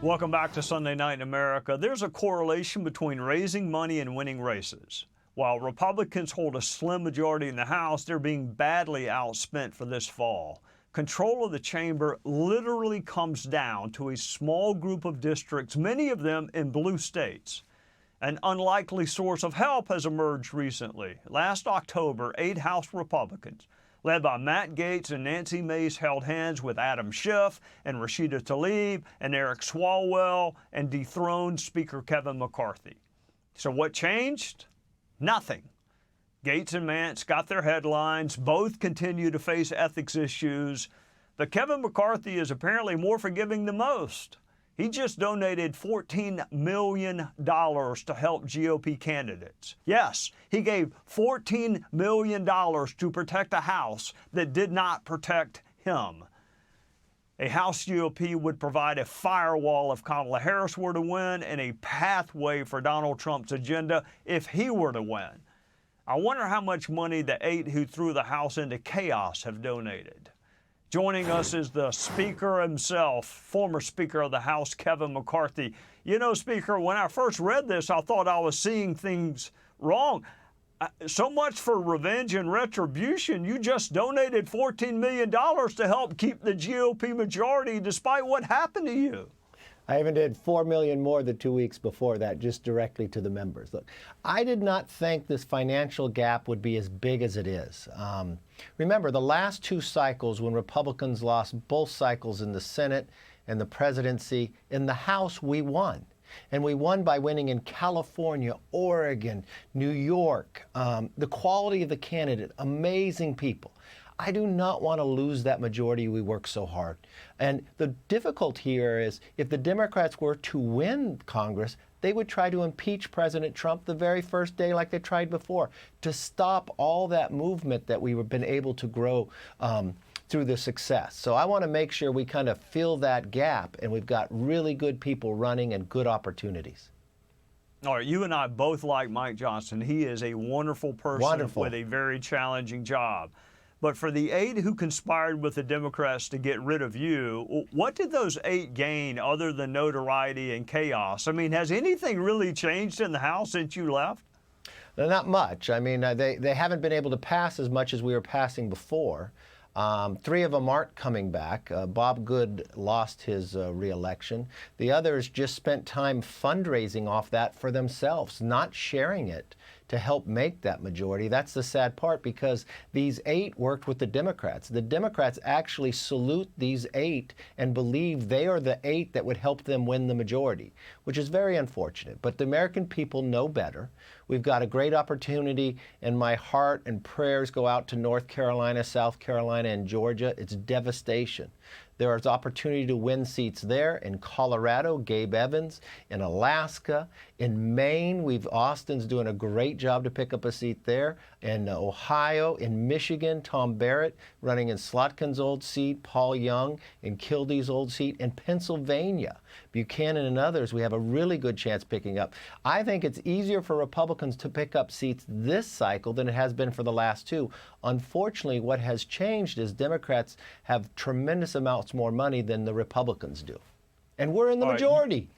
Welcome back to Sunday Night in America. There's a correlation between raising money and winning races. While Republicans hold a slim majority in the House, they're being badly outspent for this fall. Control of the chamber literally comes down to a small group of districts, many of them in blue states. An unlikely source of help has emerged recently. Last October, 8 House Republicans, led by Matt Gaetz and Nancy Mace, held hands with Adam Schiff and Rashida Tlaib and Eric Swalwell and dethroned Speaker Kevin McCarthy. So what changed? Nothing. Gaetz and Mance got their headlines. Both continue to face ethics issues. But Kevin McCarthy is apparently more forgiving than most. He just donated $14 million to help GOP candidates. Yes, he gave $14 million to protect a House that did not protect him. A House GOP would provide a firewall if Kamala Harris were to win and a pathway for Donald Trump's agenda if he were to win. I wonder how much money the 8 who threw the House into chaos have donated. Joining us is the Speaker himself, former Speaker of the House, Kevin McCarthy. You know, Speaker, when I first read this, I thought I was seeing things wrong. So much for revenge and retribution. You just donated $14 million to help keep the GOP majority despite what happened to you. I even did $4 million more the 2 weeks before that, just directly to the members. Look, I did not think this financial gap would be as big as it is. Remember, the last 2 cycles when Republicans lost both cycles in the Senate and the presidency, in the House we won. And we won by winning in California, Oregon, New York. The quality of the candidate, amazing people. I do not want to lose that majority we worked so hard. And the difficulty here is if the Democrats were to win Congress, they would try to impeach President Trump the very first day like they tried before to stop all that movement that we've been able to grow through the success. So I want to make sure we kind of fill that gap and we've got really good people running and good opportunities. All right, you and I both like Mike Johnson. He is a wonderful person with a very challenging job. But for the 8 who conspired with the Democrats to get rid of you, what did those 8 gain other than notoriety and chaos? I mean, has anything really changed in the House since you left? Not much. I mean, they haven't been able to pass as much as we were passing before. 3 of them aren't coming back. Bob Good lost his re-election. The others just spent time fundraising off that for themselves, not sharing it to help make that majority. That's the sad part, because these 8 worked with the Democrats. The Democrats actually salute these 8 and believe they are the 8 that would help them win the majority, which is very unfortunate. But the American people know better. We've got a great opportunity, and my heart and prayers go out to North Carolina, South Carolina, and Georgia. It's devastation. There is opportunity to win seats there. In Colorado, Gabe Evans. In Alaska. In Maine, Austin's doing a great job to pick up a seat there. In Ohio, in Michigan, Tom Barrett running in Slotkin's old seat, Paul Young in Kilde's old seat. In Pennsylvania, Buchanan and others, we have a really good chance picking up. I think it's easier for Republicans to pick up seats this cycle than it has been for the last 2. Unfortunately, what has changed is Democrats have tremendous amounts more money than the Republicans do. And we're in the majority.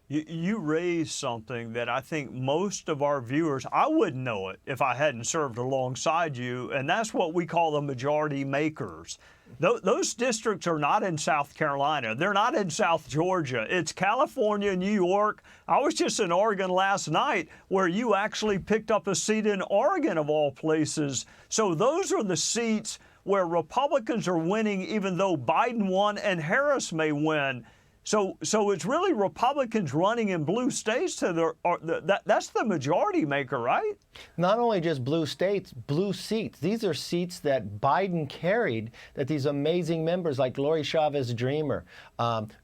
You raised something that I think most of our viewers, I wouldn't know it if I hadn't served alongside you, and that's what we call the majority makers. Those districts are not in South Carolina. They're not in South Georgia. It's California, New York. I was just in Oregon last night where you actually picked up a seat in Oregon, of all places. So those are the seats where Republicans are winning, even though Biden won and Harris may win. So it's really Republicans running in blue states. That's the majority maker, right? Not only just blue states, blue seats. These are seats that Biden carried, that these amazing members like Lori Chavez Dreamer,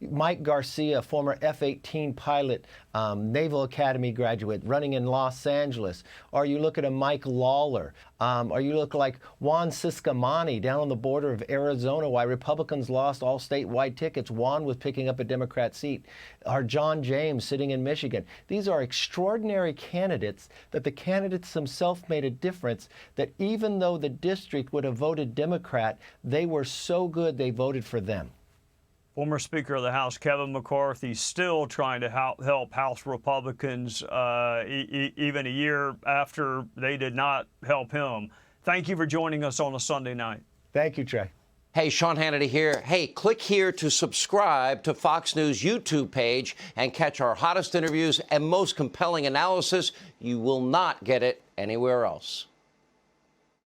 Mike Garcia, former F-18 pilot, Naval Academy graduate running in Los Angeles. Or you look at a Mike Lawler. Or you look like Juan Ciscomani down on the border of Arizona. Why Republicans lost all statewide tickets. Juan was picking up a Democrat seat. Or John James sitting in Michigan. These are extraordinary candidates that the candidates themselves made a difference, that even though the district would have voted Democrat, they were so good they voted for them. Former Speaker of the House Kevin McCarthy still trying to help House Republicans even a year after they did not help him. Thank you for joining us on a Sunday night. Thank you, Trey. Hey, Sean Hannity here. Hey, click here to subscribe to Fox News YouTube page and catch our hottest interviews and most compelling analysis. You will not get it anywhere else.